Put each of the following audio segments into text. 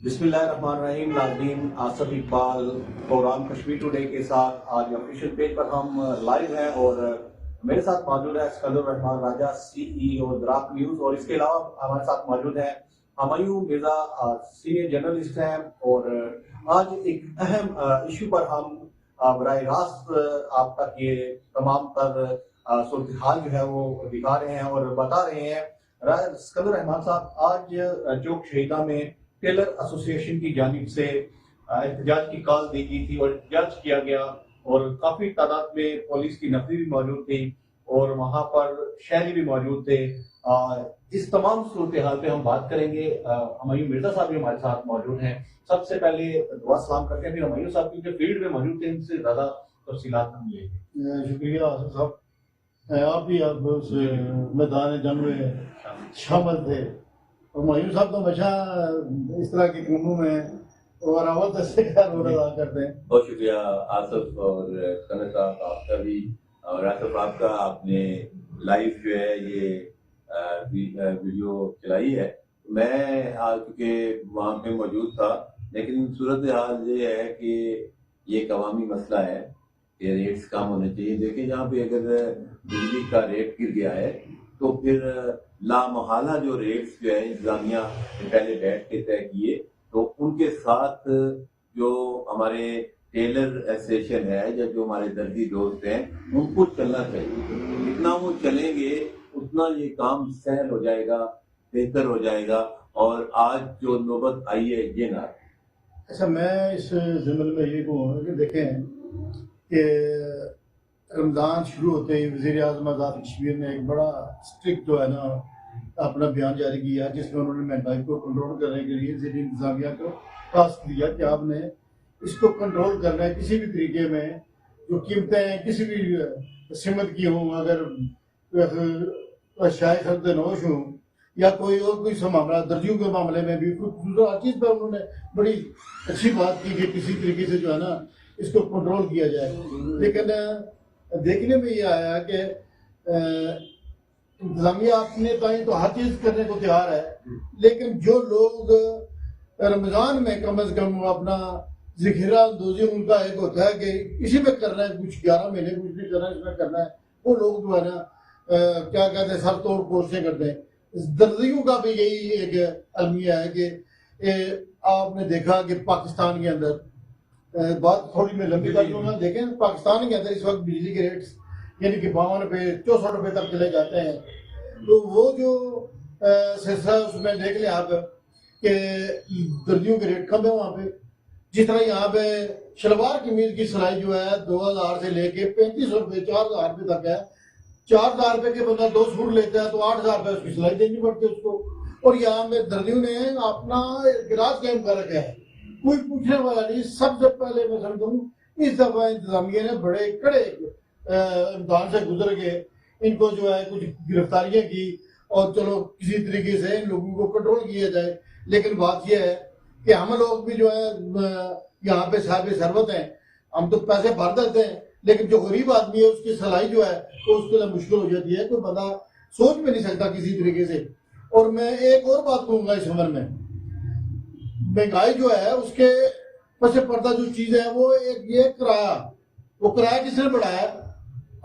बिस्मिल्लाहिर्रहमानिर्रहीम। नाज़रीन, Asif Iqbal programme Kashmir today के साथ आज ऑफिशियल पेज पर हम लाइव हैं और मेरे साथ मौजूद है सकंदर रहमान राजा, सीईओ द्राक न्यूज़, और इसके अलावा हमारे साथ मौजूद है हुमायूं मिर्जा, सीनियर जर्नलिस्ट हैं। और आज एक अहम इशू पर हम बराह रास्त आप तक ये तमाम तर सूरत हाल जो है वो दिखा रहे हैं और बता रहे हैं। सकंदर रहमान साहब, आज चौक शहीदा में टेलर एसोसिएशन की जानिब से एहतजाज की कॉल दी गई थी और एहतजाज किया गया और काफी तादाद में पुलिस की नफरी भी मौजूद थी और वहां पर शहरी भी मौजूद थे। इस तमाम सूरत हाल पे हम बात करेंगे। हुमायूं मिर्जा साहब भी हमारे साथ मौजूद हैं। सबसे पहले दुआ सलाम करते हैं, फिर हुमायूं साहब क्योंकि फील्ड में मौजूद थे, इनसे ज्यादा तफसीलात हम लेंगे। शुक्रिया आसिफ साहब, आप भी आप उस मैदान जंग में शामिल थे। हुमायूं साहब तो हमेशा इस तरह के कामों में और अव्वल दस्ते का रोल अदा करते हैं। बहुत शुक्रिया आसिफ और सकंदर साहब, आपका भी। और आसिफ, आपका आपने लाइव जो है ये वीडियो चलाई है। मैं आज चूँकि वहाँ पे मौजूद था, लेकिन सूरत हाल ये है कि ये एक अवामी मसला है कि रेट्स कम होने चाहिए। देखिए, जहाँ पे अगर बिजली का रेट गिर गया है तो फिर लामहला जो रेट्स जो है इंतजामिया ने पहले बैठ के तय किए, तो उनके साथ जो हमारे टेलर एसोसिएशन है या जो हमारे दर्जी दोस्त हैं उनको चलना चाहिए। जितना वो चलेंगे उतना ये काम सहल हो जाएगा, बेहतर हो जाएगा। और आज जो नौबत आई है ये ना। अच्छा, मैं इस जुमले में ये कहूँगा कि देखें कि रमज़ान शुरू होते ही वज़ीर आज़म आज़ाद कश्मीर ने एक बड़ा स्ट्रिक्ट जो है ना अपना बयान जारी किया, जिसमें उन्होंने महंगाई को कंट्रोल करने के लिए ज़ेरी इंतज़ामिया को टास्क दिया कि आपने इसको कंट्रोल करना है। किसी भी तरीके में जो कीमतें किसी भी सिमत की हों, अगर शाय खरीद नोश हों या कोई और कोई मामला, दर्जियों के मामले में भी हर चीज़ पर उन्होंने बड़ी अच्छी बात की कि किसी तरीके से जो है ना इसको कंट्रोल किया जाए। लेकिन देखने में ये आया कि इंतजामिया अपने टाइम तो हर चीज़ करने को तैयार है, लेकिन जो लोग रमज़ान में कम से कम अपना ज़ख़ीरा अंदोज़ी उनका एक होता है कि इसी में करना है, कुछ 11 महीने कुछ भी करना है, इसमें करना है, वो लोग जो है ना क्या कहते हैं, सर तोड़ कोशिशें करते हैं। दर्जियों का भी यही एक अलमिया है कि आपने देखा कि पाकिस्तान के अंदर बात थोड़ी में लंबी कर लूँगा, देखें पाकिस्तान के अंदर इस वक्त बिजली के रेट्स यानी कि 52 रुपये 64 रुपये तक चले जाते हैं। तो वो जो सिलसिला उसमें देख लें आप कि दर्जियों के रेट कम है वहाँ पे। जिस तरह यहाँ पे शलवार कमीज की सिलाई जो है 2000 से लेके 3500 रुपये 4000 रुपये तक है। 4000 रुपये के बंदा 2 सूट लेता है तो 8000 रुपये उसकी सिलाई देनी पड़ती है उसको। और यहाँ में दर्जियों ने अपना गिराज कायम कर रखा है, कोई पूछने वाला नहीं। सबसे पहले मैं समझूँ इस दफा इंतजामिया ने बड़े कड़े इम्तहान से गुजर के इनको जो है कुछ गिरफ्तारियां की और चलो किसी तरीके से इन लोगों को कंट्रोल किया जाए। लेकिन बात यह है कि हम लोग भी जो है यहाँ पे साहिब सरबत हैं, हम तो पैसे भर देते हैं, लेकिन जो गरीब आदमी है उसकी सलाई जो है तो उसके लिए मुश्किल हो जाती है। कोई बंदा सोच भी नहीं सकता किसी तरीके से। और मैं एक और बात कहूँगा इस उम्र में, महंगाई जो है उसके पीछे पर्दा जो चीज़ है वो एक ये किराया, वो किराया किसने बढ़ाया?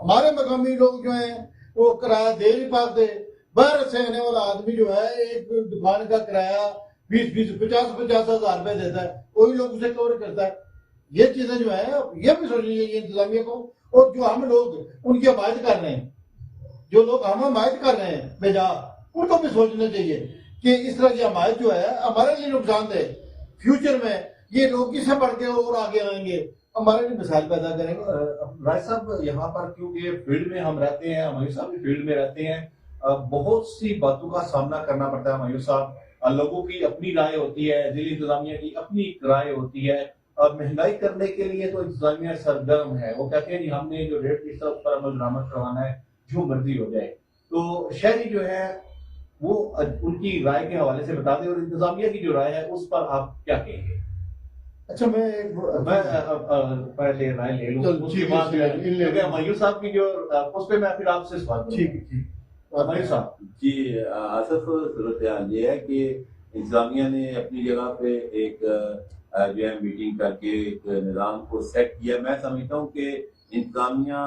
हमारे मकामी लोग जो हैं वो किराया दे नहीं पाते। बाहर से आने वाला आदमी जो है एक दुकान का किराया 20-50 हजार रुपये देता है, वही लोग उसे कवर करता है। ये चीजें जो है ये भी सोचनी चाहिए इंतजामिया को। और जो हम लोग उनकी हमायत कर रहे हैं, जो लोग हम हमायत कर रहे हैं बेजा, उनको भी सोचना चाहिए कि इस तरह की हमायत जो है हमारे लिए नुकसानदेह। फ्यूचर में ये लोग किससे बढ़ के और आगे आएंगे, हमारे लिए मिसाल पैदा करेंगे। राय साहब, यहाँ पर क्योंकि फील्ड में हम रहते हैं, हुमायूं साहब भी फील्ड में रहते हैं, बहुत सी बातों का सामना करना पड़ता है। हुमायूं साहब, लोगों की अपनी राय होती है, जिला इंतजामिया की अपनी राय होती है। महंगाई करने के लिए तो इंतजामिया सरगर्म है, वो कहते हैं जी हमने जो रेट इस तरफ पर अमल दरामद करवाना है, जो मर्जी हो जाए। तो शहरी जो है वो उनकी राय के हवाले से बता दें और इंतजामिया की जो राय है उस पर आप क्या कहेंगे? अच्छा, मैं पहले राय ले लूं, उसके बाद हुमायूं साहब की जो उस पे मैं फिर आपसे सवाल करूंगा। ठीक। हुमायूं साहब जी आसिफ, सूरत हाल ये है कि इंतजामिया ने अपनी जगह पे एक जो है मीटिंग करके एक निज़ाम को सेट किया। मैं समझता हूँ कि इंतजामिया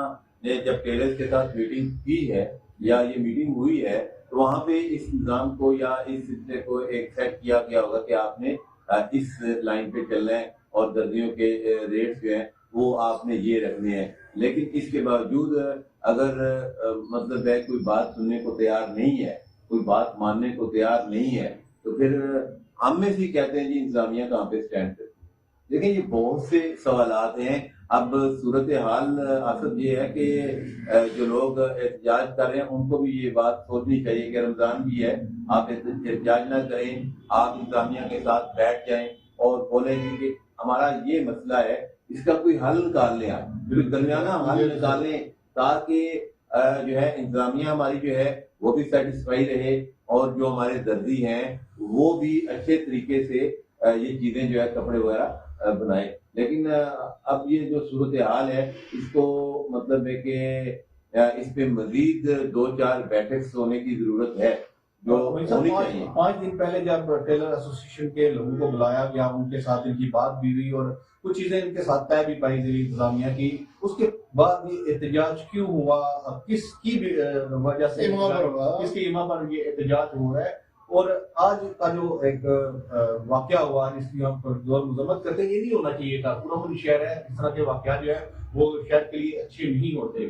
ने जब टेलर्स के साथ मीटिंग की है या ये मीटिंग हुई है, तो वहाँ पे इस निज़ाम को या इस सिलसिले को एक सेट किया गया होगा कि आपने इस लाइन पे चलना है और दर्जियों के रेट्स जो हैं वो आपने ये रखने हैं। लेकिन इसके बावजूद अगर मतलब है कोई बात सुनने को तैयार नहीं है, कोई बात मानने को तैयार नहीं है, तो फिर हम में से कहते हैं जी इंतजामिया कहाँ पे स्टैंड करती है। देखिए ये बहुत से सवालात हैं। अब सूरत हाल असद ये है कि जो लोग एहतजाज कर रहे हैं उनको भी ये बात सोचनी चाहिए कि रमजान भी है, आप एहतजाज ना करें, आप इंतजामिया के साथ बैठ जाएं और बोलें कि हमारा ये मसला है, इसका कोई हल निकाल लें, आप दरमियाना हल निकालें ताकि जो है इंतजामिया हमारी जो है वो भी सेटिस्फाई रहे और जो हमारे दर्जी हैं वो भी अच्छे तरीके से ये चीजें जो है कपड़े वगैरह बनाए। लेकिन अब ये जो सूरत हाल है इसको मतलब है कि इस पे मजीद 2-4 बैठक होने की जरूरत है जो होनी चाहिए। 5 दिन पहले जब टेलर एसोसिएशन के लोगों को बुलाया गया, उनके साथ इनकी बात भी हुई और कुछ चीजें इनके साथ तय भी पाई गई इंतजामिया की, उसके बाद ये एहतजाज क्यों हुआ, किसकी वजह से किसकी इमा पर ये एहतजाज हुआ है, और आज का जो एक वाकया हुआ जिसकी हम जोर मजम्मत करते हैं, ये नहीं होना चाहिए था। पूरा शहर है, इस तरह के वाकया जो है वो शहर के लिए अच्छे नहीं होते।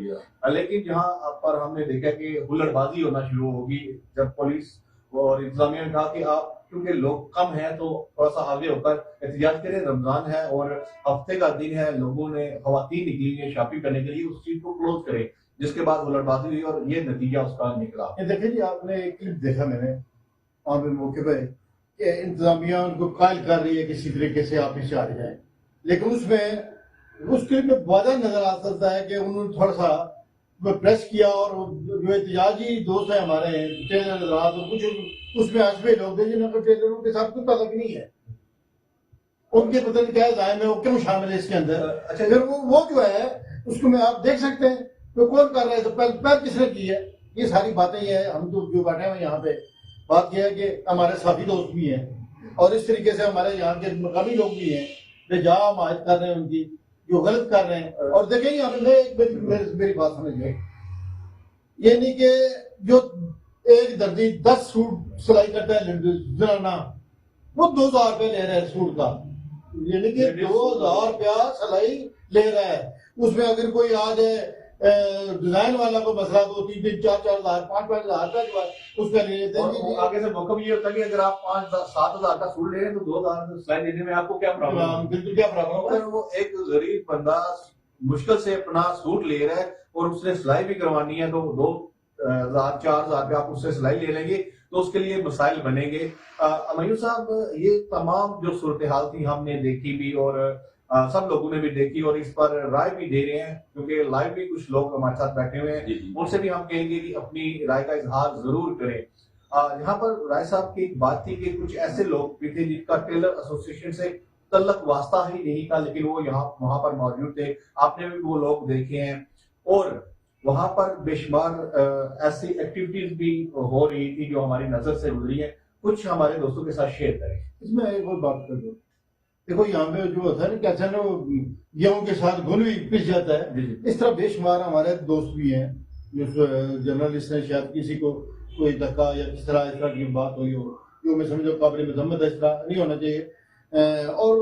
लेकिन जहाँ पर हमने देखा कि हुल्लड़बाजी होना शुरू होगी जब पुलिस और इंतजामिया ने कहा कि आप क्योंकि लोग कम हैं तो थोड़ा सा आगे होकर एहतजाज करें, रमजान है और हफ्ते का दिन है, लोगों ने खवातीन निकली है शॉपिंग करने के लिए, उस चीज को क्लोज करें, जिसके बाद हुल्लड़बाजी हुई और ये नतीजा उसका निकला। देखिए जी, आपने एक क्लिप देखा मैंने वहाँ पे मौके पे कि इंतजामिया उनको कायल कर रही है किसी तरीके से आप इसे आ जाए, लेकिन उसमें उस क्लिप में वादा नजर आ सकता है कि उन्होंने थोड़ा सा प्रेस किया और जो एहतजाजी दोस्त है हमारे टेलर तो कुछ उसमें हंसबे लोग थे जिन्होंने टेलरों के साथ कोई तलक नहीं है, उनके पता नहीं क्या जाए में वो क्यों शामिल है इसके अंदर। अच्छा, फिर वो जो है उसको में आप देख सकते हैं तो कौन कर रहा है, तो पहल किसने की है, ये सारी बातें ही है। हम तो जो बैठे हैं यहाँ पे बात यह है कि हमारे साथी दोस्त भी हैं और इस तरीके से हमारे यहाँ के मकामी लोग भी हैं जो जहाँ हिमायत कर रहे हैं उनकी, जो गलत कर रहे हैं। और देखें यहाँ पे मेरी बात समझिए, ये नहीं कि जो एक दर्जी 10 सूट सिलाई करता है जनाना, वो 2000 रुपये ले रहा है सूट का, यानी कि 2000 रुपया सिलाई ले रहा है। उसमें अगर कोई आज डिजाइन वाला को मसला तो 3-4 हजार 5-5 हजार का उसका ले लेते हैं। आगे से मौका भी ये होता है कि अगर आप 5-7 हजार का सूट ले रहे हैं तो 2000 सिलाई देने में आपको क्या प्रॉब्लम, बिल्कुल क्या प्रॉब्लम होगा। वो एक गरीब बंदा मुश्किल से अपना सूट ले रहा है और उसने सिलाई भी करवानी है तो 2000-4000 पे आप उससे सिलाई ले लेंगे तो उसके लिए मसाइल बनेंगे। मयूर साहब, ये तमाम जो सूरत हाल थी हमने देखी भी और सब लोगों ने भी देखी और इस पर राय भी दे रहे हैं, क्योंकि लाइव भी कुछ लोग हमारे साथ बैठे हुए हैं, उनसे भी हम कहेंगे कि अपनी राय का इजहार जरूर करें। यहाँ पर राय साहब की एक बात थी कि कुछ ऐसे लोग भी थे जिनका टेलर एसोसिएशन से तल्लक वास्ता ही नहीं था, लेकिन वो यहाँ वहां पर मौजूद थे, आपने भी वो लोग देखे हैं और वहां पर बेशुमार ऐसी एक्टिविटीज भी हो रही थी जो हमारी नजर से गुजरी है। कुछ हमारे दोस्तों के साथ शेयर करें। इसमें एक और बात कर दो, देखो यहाँ पे जो होता है ना, कैसा ना गेहूं के साथ घुल भी पिस जाता है, इस तरह बेशुमार हमारे दोस्त भी हैं जो जर्नलिस्ट ने शायद किसी को कोई धक्का या किस तरह इस तरह की बात हुई हो जो मैं समझो काबिल मजम्मत है, इस तरह नहीं होना चाहिए। और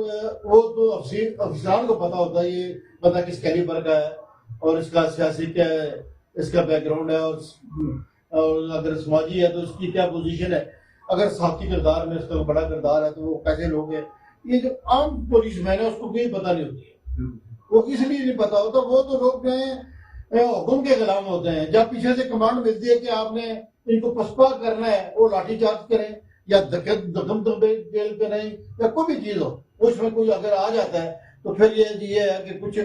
वो तो अफसरान को पता होता है ये बंदा किस कैलिबर का है और इसका सियासी क्या है, इसका बैकग्राउंड है और अगर समाजी है तो उसकी क्या पोजीशन है, अगर साथी किरदार में उसका बड़ा किरदार है तो वो कैसे लोग हैं। ये जो आम पुलिसमैन है उसको कोई पता नहीं होती है, वो इसलिए नहीं पता होता, वो तो लोग जो है हुक्म के गुलाम होते हैं। जब पीछे से कमांड मिलती है कि आपने इनको पसपा करना है, वो लाठीचार्ज करें या दगम जेल करें या कोई भी चीज हो, उसमें कोई अगर आ जाता है तो फिर ये है कि कुछ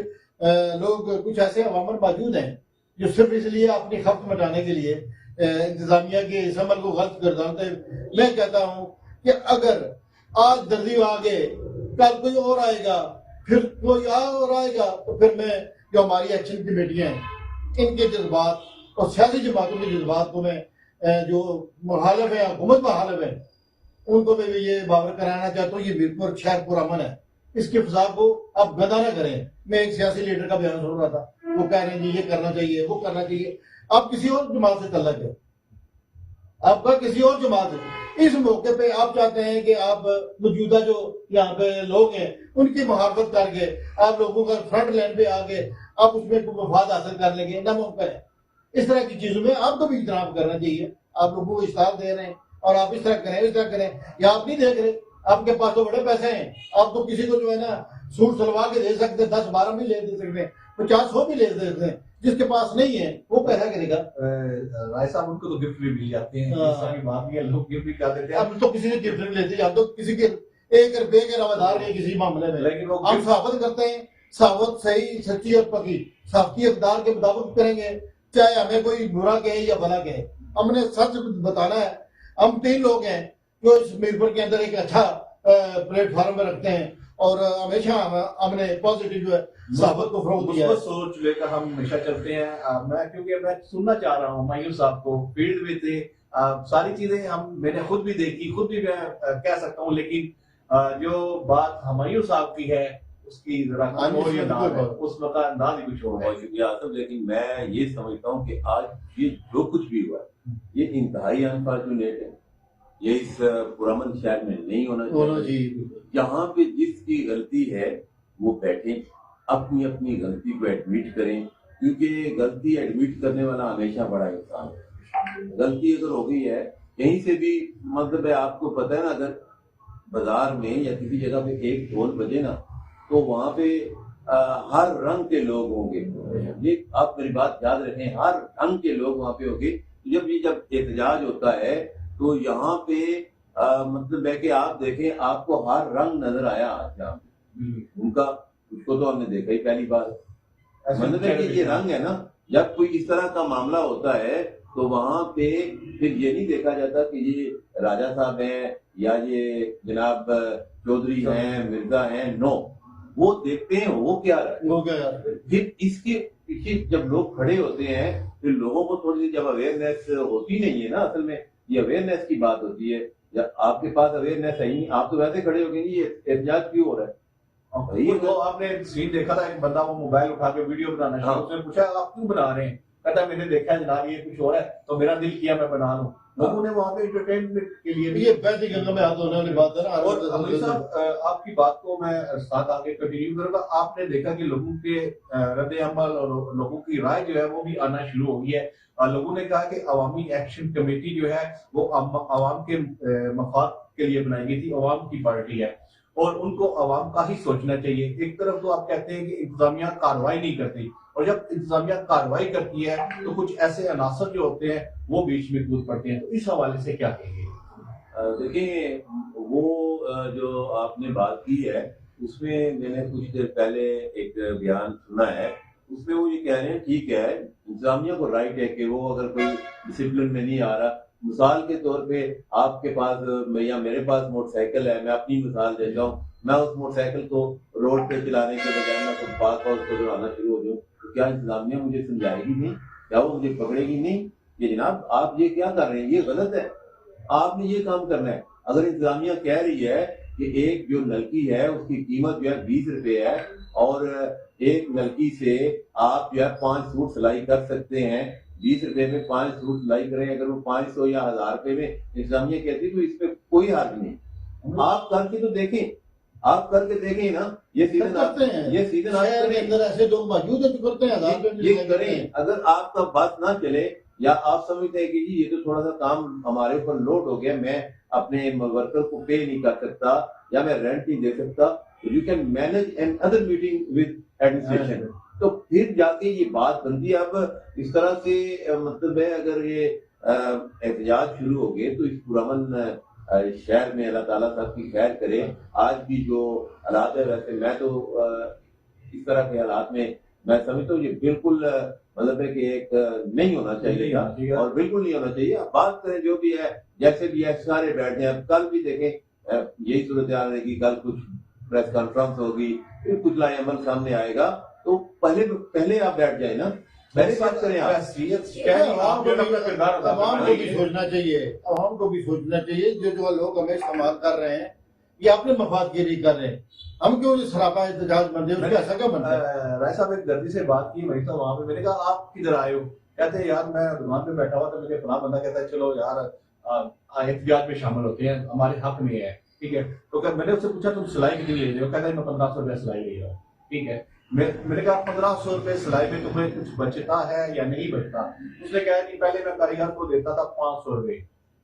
लोग कुछ ऐसे अवामर मौजूद हैं जो सिर्फ इसलिए अपनी खपत मिटाने के लिए इंतजामिया के इस अमल को गलत कर डालते हैं। मैं कहता हूँ कि अगर आज दर्जी आ गए, कल कोई और आएगा, फिर कोई और आएगा, तो फिर मैं जो हमारी एक्शन कमेटियां हैं इनके जज्बात और सियासी जमातों के जज्बात को मैं जो मुखालिफ है, हुकूमत मुखालिफ है, उनको मैं भी ये बावर कराना चाहता हूँ, ये मीरपुर शहर पुरअमन है, इसके फसाद को आप गदा ना करें। मैं एक सियासी लीडर का बयान सुन रहा था, वो कह रहे हैं जी ये करना चाहिए, वो करना चाहिए। आप किसी और जमात से तल्लक है, आपका किसी और जमात है। इस मौके पे आप चाहते हैं कि आप मौजूदा जो यहाँ पे लोग हैं उनकी मुहाफत करके आप लोगों का फ्रंट लाइन पे आके आप उसमें मफाद हासिल कर लेंगे, नामुमकिन है। इस तरह की चीजों में आपको भी इजराम करना चाहिए। आप लोगों को इश्तार दे रहे हैं और आप इस तरह करें, इस तरह करें, या आप नहीं देख रहे, आपके पास तो बड़े पैसे हैं, आप तो किसी को जो है ना सूट सलवा के दे सकते हैं, 10-12 भी ले दे सकते हैं, 50-100 भी ले दे सकते हैं। जिसके पास नहीं है वो पैसा करेगा। राय साहब उनको तो गिफ्ट भी मिल जाते हैं, ऐसा की बात नहीं है, लोग गिफ्ट भी कर देते हैं। अब तो किसी ने गिफ्ट नहीं लेते, अब तो किसी के 1 रुपए के रवादार नहीं किसी मामले में, लेकिन वो हम साबित करते हैं, साबित सही सच्ची और पक्की साख्ती इक़दार के मुताबिक करेंगे, चाहे हमें कोई बुरा कहे या भला कहे। हमने सच बताना है। हम 3 लोग हैं जो इस मीरपुर के अंदर एक अच्छा प्लेटफॉर्म में रखते हैं और हमेशा हमने पॉजिटिव जो है साबित को फरोग दिया है। मुस्बत सोच लेकर हम हमेशा चलते हैं। मैं सुनना चाह रहा हूँ मायूस साहब को, फील्ड में थे, सारी चीजें मैंने खुद भी देखी, खुद भी मैं कह सकता हूँ, लेकिन जो बात हमायूं साहब की है उसकी जरा और ही अंदाज है, उस वक्त अंदाज ही कुछ और है। बहुत शुक्रिया आसिफ, लेकिन मैं ये समझता हूँ कि आज ये जो कुछ भी हुआ ये इंतहाई अनफॉर्चुनेट है। ये इस पुरअमन शहर में नहीं होना चाहिए। यहाँ पे जिसकी गलती है वो बैठे, अपनी अपनी गलती को एडमिट करें, क्योंकि गलती एडमिट करने वाला हमेशा बड़ा इंसान है। गलती अगर हो गई है कहीं से भी, मतलब है आपको पता है ना, अगर बाजार में या किसी जगह पे एक ढोल बजे ना तो वहां पे हर रंग के लोग होंगे। ये आप मेरी बात याद रखें, हर रंग के लोग वहां पे होंगे। जब एहतजाज होता है तो यहाँ पे मतलब है कि आप देखें, आपको हर रंग नजर आया आज यहाँ पे उनका, उसको तो हमने देखा ही पहली बार। मतलब है कि ये रंग है ना, जब कोई इस तरह का मामला होता है तो वहां पे फिर ये नहीं देखा जाता कि ये राजा साहब हैं या ये जनाब चौधरी हैं, मिर्जा हैं, नो, वो देखते हैं वो क्या रहा है। फिर इसके पीछे जब लोग खड़े होते हैं फिर लोगों को थोड़ी सी जब अवेयरनेस होती नहीं है ना, असल में ये अवेयरनेस की बात होती है। जब आपके पास अवेयरनेस है ही नहीं, आप तो वैसे खड़े हो गए, ये एहतजाज क्यों हो रहा है। तो आपने सीन देखा था, एक बंदा वो मोबाइल उठा के वीडियो बनाना शुरू, उसने पूछा आप क्यों बना रहे हैं, कहता मैंने देखा है जनाब ये कुछ हो रहा है तो मेरा दिल किया मैं बना लूं। लोगों ने वहां पे एंटरटेनमेंट के लिए भी, ये पैसे गंगा में हाथ धोने वाली बात है ना। और अमीर साहब आपकी बात को मैं साथ आगे कंटिन्यू करूंगा। आपने देखा कि लोगों के रद्द अमल और लोगों की राय जो है वो भी आना शुरू हो गई है। लोगों ने कहा कि अवामी एक्शन कमेटी जो है वो अवाम के मफाद के लिए बनाई गई थी, अवाम की पार्टी है और उनको अवाम का ही सोचना चाहिए। एक तरफ तो आप कहते हैं कि इंतजामिया कार्रवाई नहीं करती, और जब इंतजामिया कार्रवाई करती है तो कुछ ऐसे अनासर जो होते हैं वो बीच में कूद पड़ते हैं, तो इस हवाले से क्या कहेंगे। देखिए, वो जो आपने बात की है उसमें मैंने कुछ देर पहले एक बयान सुना है, उसमें वो ये कह रहे हैं ठीक है इंतजामिया को राइट है कि वो अगर कोई डिसिप्लिन में नहीं आ रहा, मिसाल के तौर पे आपके पास या मेरे पास मोटरसाइकिल है, मैं अपनी मिसाल देता हूँ, मैं उस मोटरसाइकिल को रोड पे चलाने के बजाय मैं फुटपाथ पर उसको दौड़ाना शुरू हो जाऊँ, तो क्या इंतजामिया मुझे समझाएगी नहीं, क्या वो मुझे पकड़ेगी नहीं कि जनाब आप ये क्या कर रहे हैं, ये गलत है, आपने ये काम करना है। अगर इंतजामिया कह रही है कि एक जो नलकी है उसकी कीमत जो है 20 रुपए है और एक नलकी से आप जो है 5 सूट सिलाई कर सकते हैं, 20 रुपए में 5 सूट सिलाई करें, अगर वो 500 या 1000 रुपए में इंतजामिया कहती तो इस पे कोई हर्ज नहीं। आप करके तो देखें, आप करके देखें ना, ये सीजन अंदर ऐसे लोग मौजूद है जो करते हैं, ये करें। अगर आपका बस ना चले या आप समझते हैं कि जी ये तो थोड़ा सा काम हमारे ऊपर लोड हो गया, मैं अपने वर्कर को पे नहीं कर सकता या मैं रेंट नहीं दे सकता, you can manage an other meeting with administration, तो फिर जाके ये बात बनती है। अब इस तरह से मतलब है अगर ये एहतजाज शुरू हो गए तो इस पुरअमन शहर में अल्लाह ताला सबकी खैर करे। आज भी जो हालात है, वैसे मैं तो इस तरह के हालात में मैं समझता हूँ ये बिल्कुल मतलब है कि एक नहीं होना चाहिए और बिल्कुल नहीं होना चाहिए। अब बात करें जो भी है, जैसे भी है, सारे बैठ जाए। कल भी देखें यही सूरत हाल रहेगी, कल कुछ प्रेस कॉन्फ्रेंस होगी, फिर कुछ लाए अमल सामने आएगा, तो पहले आप बैठ जाए ना, मेरी बात करें आप। आवाम को भी सोचना चाहिए, आवाम को भी सोचना चाहिए। जो लोग हमें इस्तेमाल कर रहे हैं ये अपने मफाद के लिए कर रहे हैं, हम क्यों सरापा एहतजाज बनते हैं, उसका ऐसा क्या बनता है। राय साहब एक गर्दी से बात की, वही था वहां पे, मैंने कहा आप किधर आए हो, कहते हैं यार मैं दुकान पे बैठा हुआ था, मुझे फला बंदा कहता है चलो यार एहतजाज में शामिल होते हैं, हमारे हक में है, ठीक है। तो क्या मैंने उससे पूछा तुम सिलाई कितनी ले रहे हो, कहता है मैं 1500 रुपया सिलाई ले रहा हूँ, ठीक है। मैंने कहा 1500 रुपये सिलाई में तुम्हें कुछ बचता है या नहीं बचता। उसने कहा कि पहले मैं कारीगर को देता था 500 रुपये,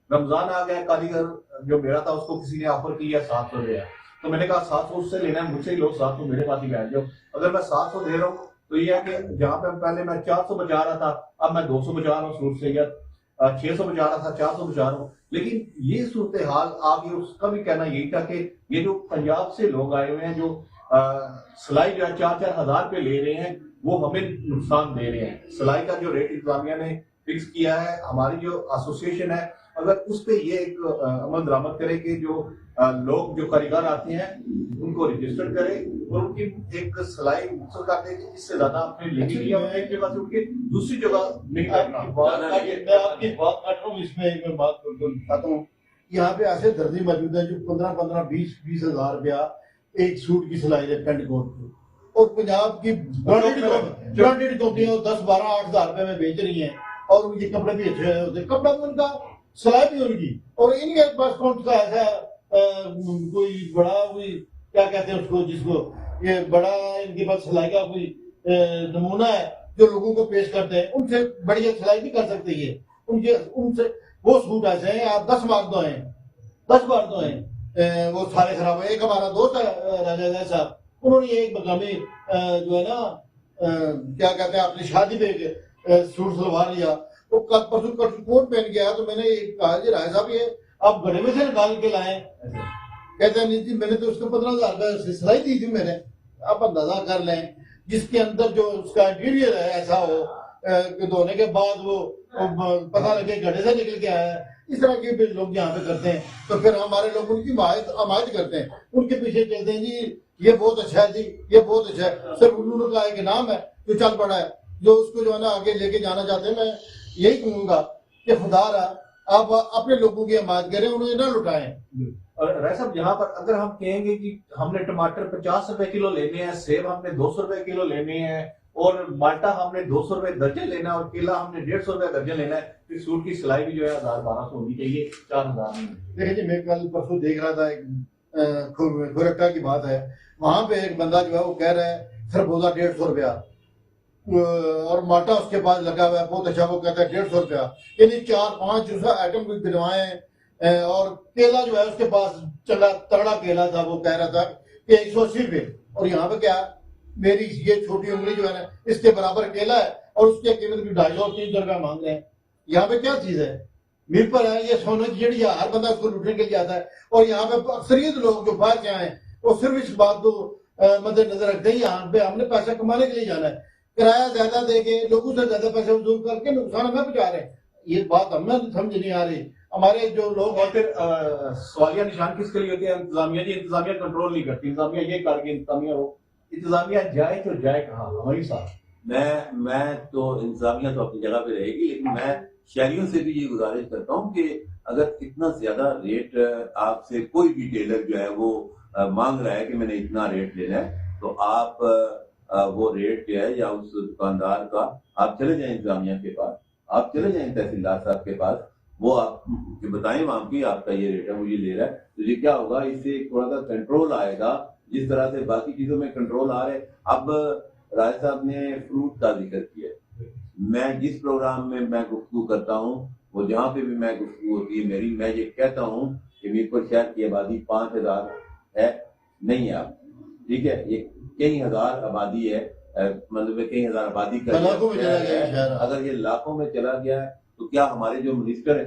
रमजान आ गया, कारीगर जो मेरा था उसको किसी ने ऑफर किया 700 रुपया, तो मैंने कहा 700 उससे लेना है, मुझसे ही लो 700 मेरे पास ही बैठ जाओ। अगर मैं 700 दे रहा हूँ तो ये है कि जहाँ पे पहले मैं 400 बचा रहा था, अब मैं 200 बचा रहा हूँ सूट से, या 600 बचा रहा था 400 बचा रहा हूँ। लेकिन ये सूरत हाल आगे, उसका भी कहना यही था कि ये जो पंजाब से लोग आए हुए हैं जो सिलाई जो है 4-4 हजार रुपये ले रहे हैं, वो हमें नुकसान दे रहे हैं। सिलाई का जो रेट इंतजामिया ने फिक्स किया है, हमारी जो एसोसिएशन है अगर उस पे ये एक अमल दरामद करे कि जो लोग जो कारीगर आते हैं उनको रजिस्टर करे और उनकी एक सिलाई मुख्तर कर दे, इससे ज्यादा आपने लेनी लिया एक जगह से उनकी दूसरी जगह नहीं करना। मैं आपकी बात काट रहा हूँ, इसमें एक मैं बात बताता हूँ। यहाँ पे ऐसे दर्जी मौजूद है जो 15-15, 20-20 हजार रुपया एक सूट की सिलाई है पेंट कोट की, और पंजाब की ब्रांडेड कंपनियां 10-12-8 हजार रुपए में बेच रही हैं, और उनके कपड़े भी अच्छे होते हैं, कपड़ा भी उनका, सिलाई भी उनकी, और इनके पास कौन सा ऐसा कोई बड़ा कोई क्या कहते हैं उसको, जिसको ये बड़ा इनके पास सिलाई का कोई नमूना है जो लोगों को पेश करते हैं, उनसे बढ़िया सिलाई भी कर सकते हैं उनके, उनसे वो सूट ऐसे हैं आप 10 बार धोएं, 10 बार धोएं, वो सारे खराब है। एक हमारा दोस्त है राजा साहब, उन्होंने एक मकामी जो है ना क्या कहते हैं अपनी शादी पे सूट सलवार लिया, वो कल परसों कोट पहन गया, तो मैंने कहा जी राय साहब ये आप गले में से निकाल के लाए, कहते हैं नहीं जी मैंने तो उसको 15,000 रुपये सिलाई दी थी मैंने। आप अंदाजा कर लें जिसके अंदर जो उसका इंटीरियर है ऐसा हो कि धोने के बाद वो पता लगे गड्ढे से निकल के आया है, इस तरह के भी लोग यहाँ पे करते हैं। तो फिर हमारे लोग उनकी हमायत करते हैं, उनके पीछे चलते हैं जी ये बहुत अच्छा है जी, ये बहुत अच्छा है। सिर्फ उन्होंने एक नाम है जो चल पड़ा है, जो उसको जो है ना आगे लेके जाना चाहते हैं। मैं यही कहूंगा कि खुदारा आप अपने लोगों की हिमायत करें, उन्हें ना लुटाएं। और राय साहब यहाँ पर अगर हम कहेंगे कि हमने टमाटर 50 रुपए किलो लेने हैं, सेब हमने 200 रुपए किलो लेने हैं, और माल्टा हमने 200 रुपए दर्जन लेना है, और केला हमने 150 रुपए दर्जन लेना है, तो सूट की सिलाई भी जो है 1000-1200 होनी चाहिए, 4000 नहीं। देखिए जी मैं कल परसों देख रहा था, एक खुरक्का की बात है, वहां पे एक बंदा जो है वो कह रहा है खरबूजा 150 रुपया, और माल्टा उसके पास लगा हुआ है बहुत अच्छा, वो कहता है 150 रुपया, यानी 4-5 आइटम कुछ गिनवाए। और केला जो है उसके पास चला तगड़ा केला था, वो कह रहा था कि 180 रुपये, और यहाँ पे क्या मेरी ये छोटी उंगली जो है ना इसके बराबर केला है, और उसकी कीमत भी 250-300 रुपया मांग रहे हैं। यहाँ पे क्या चीज है, मिल पर है ये सोने की चिड़ी, हर बंदा उसको लूटने के लिए आता है। और यहाँ पे अक्सरियत लोग जो बाहर से आए वो सिर्फ इस बात को मद्देनजर रखते हैं यहाँ पे हमने पैसा कमाने के लिए जाना है, किराया ज्यादा देके लोगों से ज्यादा पैसे वसूल करके नुकसान हमें पहुंचा रहे हैं। ये बात हमें समझ नहीं आ रही। हमारे जो लोग, और फिर सवालिया निशान किसके लिए होती है, इंतजामिया जी, इंतजामिया कंट्रोल नहीं करती, इंतजामिया ये करके इंतजामिया हो, इंतजामिया जाए तो जाए कहाँ, हमारी साथ। मैं तो इंतजामिया तो अपनी जगह पे रहेगी, लेकिन मैं शहरियों से भी ये गुजारिश करता हूँ कि अगर इतना ज्यादा रेट आपसे कोई भी टेलर जो है वो मांग रहा है कि मैंने इतना रेट लेना है, तो आप वो रेट जो है या उस दुकानदार का आप चले जाएं इंतजामिया के पास, आप चले जाएं तहसीलदार साहब के पास, वो आप बताएं वहां की आपका ये रेट है, वो ये ले रहा है, तो ये क्या होगा, इससे थोड़ा सा कंट्रोल आएगा, जिस तरह से बाकी चीजों में कंट्रोल आ रहे। अब राय साहब ने फ्रूट का जिक्र किया, मैं जिस प्रोग्राम में मैं गुफ्तगू करता हूँ, वो जहाँ पे भी मैं गुफ्तगू होती है मेरी, मैं ये कहता हूँ कि मीरपुर शहर की आबादी 5000 है, नहीं है आप, ठीक है, ये कई हजार आबादी है, मतलब कई हजार आबादी का है। अगर ये लाखों में चला गया है तो क्या हमारे जो मिनिस्टर है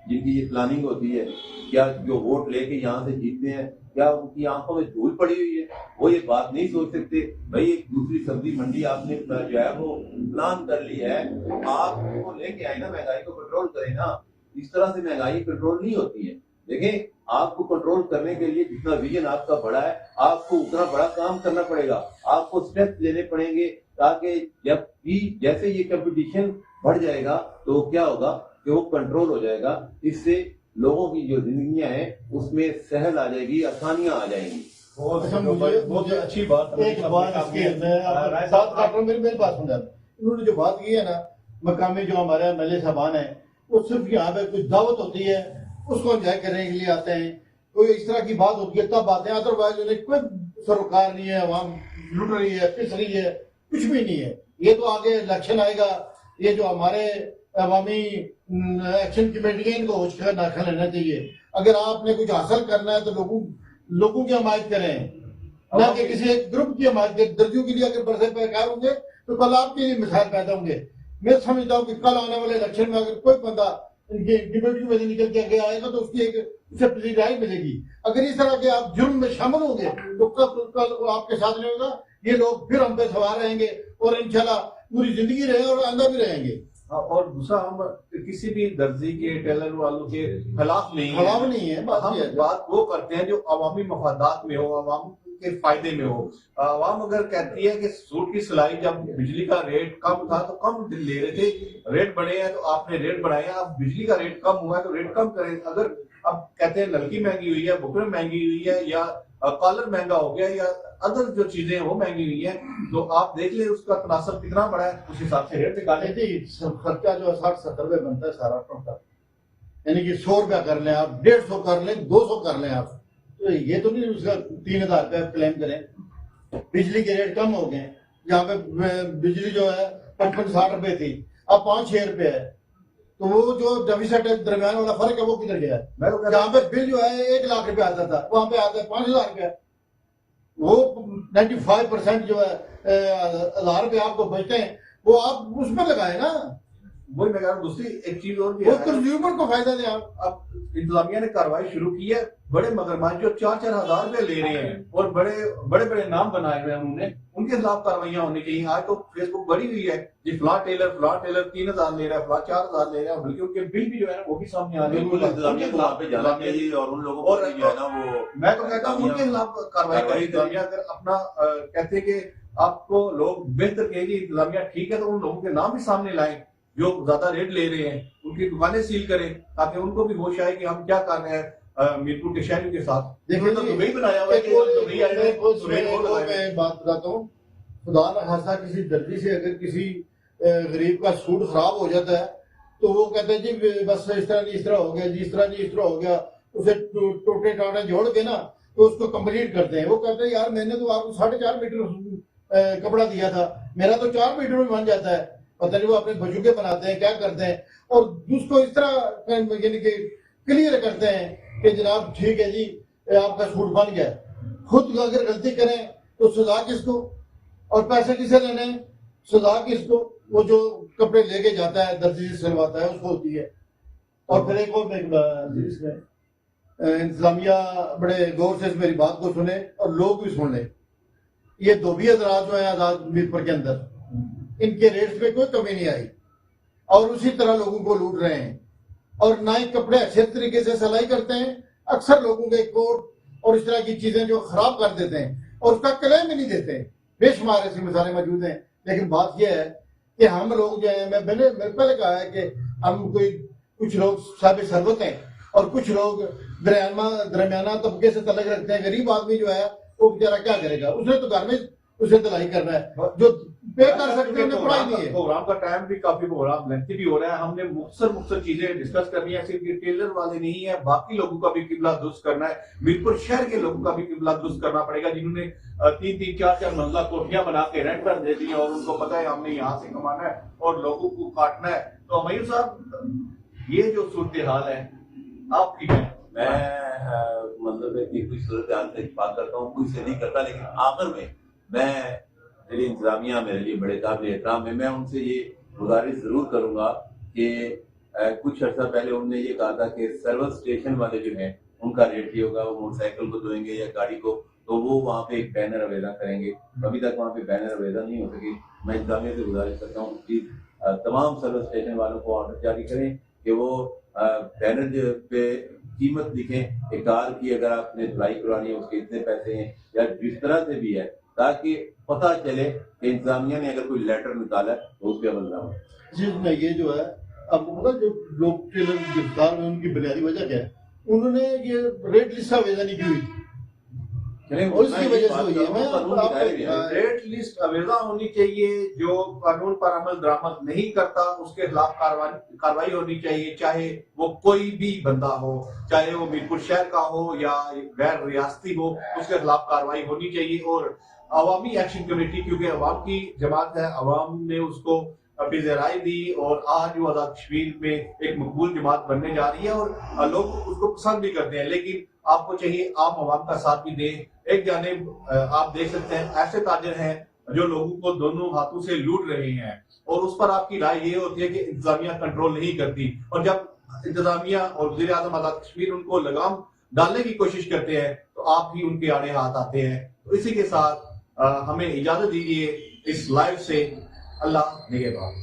जिनकी ये प्लानिंग होती है, क्या जो वोट लेके यहाँ से जीतते हैं, क्या उनकी आंखों में धूल पड़ी हुई है, वो ये बात नहीं सोच सकते भाई एक दूसरी सब्जी मंडी आपने जो है वो प्लान कर ली है, आप उनको लेके आए ना, महंगाई को कंट्रोल करें ना। इस तरह से महंगाई कंट्रोल नहीं होती है। देखें, आपको कंट्रोल करने के लिए जितना विजन आपका बड़ा है, आपको उतना बड़ा काम करना पड़ेगा, आपको स्टेप्स लेने पड़ेंगे ताकि जब भी जैसे ये कंपटीशन बढ़ जाएगा तो क्या होगा कि वो कंट्रोल हो जाएगा। इससे लोगों की जो जिंदगियां हैं उसमें सहल आ जाएगी, आसानियां आ जाएंगी। अच्छा, मुझे अच्छी बात एक बात साथ काट रहा हूँ, मेरी बात सुन जाए। इन्होंने जो बात की है ना, मकामी जो हमारे एमएलए साहबान है, वो सिर्फ यहाँ पे कुछ दावत होती है, उसको एंजॉय करने के लिए आते हैं, कोई इस तरह की बात होती है तब आते हैं, अदरवाइज उन्हें कोई सरोकार नहीं है, आवाम लुट रही है, पिस रही है, कुछ भी नहीं है। ये तो आगे इलेक्शन आएगा, ये जो हमारे अवामी एक्शन कमेटी है, इनको होश का नाखा लेना चाहिए। अगर आपने कुछ हासिल करना है तो लोगों की हमायत करें, ना कि किसी एक ग्रुप की हमायत करें। दर्जियों के लिए अगर बरसे पैकार होंगे तो कल आपके लिए मिसाल पैदा होंगे। मैं समझता हूँ कि कल आने वाले इलेक्शन में अगर कोई बंदा इनकी कमेटी में निकल के आगे आएगा तो उसकी एक उसे पूरी राय मिलेगी। अगर इस तरह के आप जुर्म में शामिल होंगे तो कल आपके साथ नहीं होगा, ये लोग फिर हम पे सवार रहेंगे और इंशाल्लाह पूरी जिंदगी रहे और आंदा भी रहेंगे। और दूसरा, हम किसी भी दर्जी के टेलर वालों के खिलाफ नहीं है, हम बात वो करते हैं जो अवामी मफादात में हो, अवाम के फायदे में हो। अवाम अगर कहती है कि सूट की सिलाई जब बिजली का रेट कम था तो कम ले रहे थे, रेट बढ़े हैं तो आपने रेट बढ़ाए हैं, अब बिजली का रेट कम हुआ है तो रेट कम करें। अगर अब कहते हैं नलकी महंगी हुई है, बुकरम महंगी हुई है, या कॉलर महंगा हो गया, या अदर जो चीजें हैं वो महंगी हुई है, तो आप देख ले उसका तनासब कितना बड़ा है, उस हिसाब से रेट निकाले। खर्चा जो 60-70 रुपए बनता है सारा टोटल, यानी कि 100 रुपया कर लें आप, 150 कर लें, 200 कर लें आप, तो ये तो नहीं उसका 3000 रुपया क्लेम करें। बिजली के रेट कम हो गए, यहाँ पे बिजली जो है 55-60 रुपए थी, अब 5-6 रुपए है, तो वो जो डेफिसिट दरमियान वाला फर्क है वो किधर गया है? जहाँ पे बिल जो है 1 लाख रुपया आता था वहां पे आता है 5000 रुपया। वो 95% जो है 1000 रुपये आपको बचते हैं, वो आप उसमें लगाए ना। वही मैं कह रहा हूँ। दूसरी एक चीज और भी वो है, कंज्यूमर को फायदा दे। आप अब इंतजामिया ने कार्रवाई शुरू की है, बड़े मगरमच्छ जो 4-4 हजार रुपए ले रहे हैं और बड़े बड़े नाम बनाए हुए हैं उन्होंने, उनके खिलाफ कार्रवाइयां होनी चाहिए। आज तो फेसबुक बड़ी हुई है जी, फला टेलर 3000 ले रहा है, फला 4000 ले रहा है, बल्कि उनके बिल भी जो है ना वो भी सामने आ रहे हैं। इंतजामिया को वहाँ पे जाना चाहिए और उन लोगों को जो है ना वो, मैं तो कहता हूँ उनके खिलाफ कार्रवाई करें। इंतजामिया अगर अपना कहते हैं कि आपको लोग बेहतर कहेंगे इंतजामिया ठीक है, तो उन लोगों के नाम भी सामने लाएं जो ज्यादा रेट ले रहे हैं, उनकी दुकानें सील करें ताकि उनको भी होश आए कि हम क्या कर रहे हैं मीरपुर के शहरों के साथ। देखिए तो दुबई बनाया हुआ है कि दुबई आए हैं, तो रेट वो लगाए। मैं बात बताता हूँ, खुदा न खासा किसी दर्जी से अगर किसी गरीब का सूट खराब हो जाता है तो वो कहते हैं जी बस इस तरह नहीं इस तरह हो गया जी, इस तरह नहीं इस तरह हो गया, उसे टोटे टाटे जोड़ के ना तो उसको कंप्लीट करते हैं। वो कहते हैं यार मैंने तो आपको 4.5 मीटर कपड़ा दिया था, मेरा तो 4 मीटर में बन जाता है। पता नहीं वो अपने बजुके बनाते हैं क्या करते हैं, और उसको इस तरह यानी कि क्लियर करते हैं कि जनाब ठीक है जी आपका सूट बन गया। खुद अगर गलती करें तो सजा किसको, और पैसे किसे लेने, सजा किसको? वो जो कपड़े लेके जाता है दर्जी से सिलवाता है उसको होती है। और फिर एक और इंतजामिया बड़े गौर से मेरी बात को सुने और लोग भी सुन ले। ये धोबी हजरात जो है आजाद मीरपुर के अंदर, इनके रेट्स में कोई कमी नहीं आई और उसी तरह लोगों को लूट रहे हैं, और ना ही कपड़े अच्छे तरीके से सिलाई करते हैं। अक्सर लोगों के कोट और इस तरह की चीजें जो खराब कर देते हैं और उसका क्लेम ही नहीं देते। बेशुमार ऐसी मिसालें मौजूद हैं। लेकिन बात यह है कि हम लोग जो है, मैंने पहले कहा है कि हम कुछ लोग साबित सरबत हैं और कुछ लोग दरमियाना तबके से तलक रखते हैं। गरीब आदमी जो है वो बेचारा क्या करेगा, उसने तो घर में उसे दिलाई करना है, जो पे कर सकते हैं पढ़ाई नहीं है। प्रोग्राम का टाइम भी काफी प्रोग्राम लेंथी भी हो रहा है। हमने मुख्तसर चीजें डिस्कस करनी है, सिर्फ ये टेलर वाले नहीं है, बाकी लोगों का भी किबला दुरुस्त करना है। मीरपुर शहर के लोगों का भी किबला दुरुस्त करना पड़ेगा, जिन्होंने 3-3, 4-4 मंजिला कोठियां बना के रेंट पर दे दी है और उनको पता है हमने यहाँ से कमाना है और लोगों को काटना है। तो मयूर साहब, ये जो सूरत हाल है आपकी है, मैं मतलब कि कुछ सूरत हाल से बात करता हूँ, कुछ से नहीं करता, लेकिन आखिर में मैं मेरी इंतजामिया मेरे लिए बड़े काबिल एहतराम है। मैं उनसे ये गुजारिश जरूर करूंगा कि कुछ अर्सा पहले उन्होंने ये कहा था कि सर्विस स्टेशन वाले जो हैं उनका रेट ये होगा, वो मोटरसाइकिल को धोएंगे या गाड़ी को, तो वो वहाँ पे एक बैनर आवेदन करेंगे। अभी तक वहाँ पे बैनर आवेदन नहीं हो सकी। मैं इंतजामिया से गुजारिश करता हूँ कि तमाम सर्विस स्टेशन वालों को ऑर्डर जारी करें कि वो बैनर पे कीमत लिखें कि कार की अगर आपने धुलाई करवानी है उसके इतने पैसे हैं, या जिस तरह से भी है, ताकि पता चले कि इंतजामिया ने अगर कोई लेटर निकाला है तो उस पर अमल दरामद। जिसमें ये जो है आपको पता जो लोग टेलर गिरफ्तार हुए उनकी बुनियादी वजह क्या है? उन्होंने ये रेड लिस्ट आवेदन नहीं की हुई और इसकी वजह से हुई है। मैं आपको रेड लिस्ट अवेजा होनी चाहिए, जो कानून पर अमल दरामद नहीं करता उसके खिलाफ कार्रवाई होनी चाहिए, चाहे वो कोई भी बंदा हो, चाहे वो मीरपुर शहर का हो या गैर रियासती हो, उसके खिलाफ कार्रवाई होनी चाहिए। और अवामी एक्शन कमेटी, क्योंकि अवाम की जमात है, अवाम ने उसको अपनी राय दी और आज वो आजाद कश्मीर में एक मकबूल जमात बनने जा रही है और लोग उसको पसंद भी करते हैं। लेकिन आपको चाहिए आम आवाम का साथ भी दें। एक जानिब आप देख सकते हैं ऐसे ताजर हैं जो लोगों को दोनों हाथों से लूट रहे हैं और उस पर आपकी राय ये होती है कि इंतजामिया कंट्रोल नहीं करती, और जब इंतजामिया और वज़ीर आज़म आजाद कश्मीर उनको लगाम डालने की कोशिश करते हैं तो आप ही उनके आड़े हाथ आते हैं। तो इसी के साथ हमें इजाजत दीजिए इस लाइव से। अल्लाह निगहबान।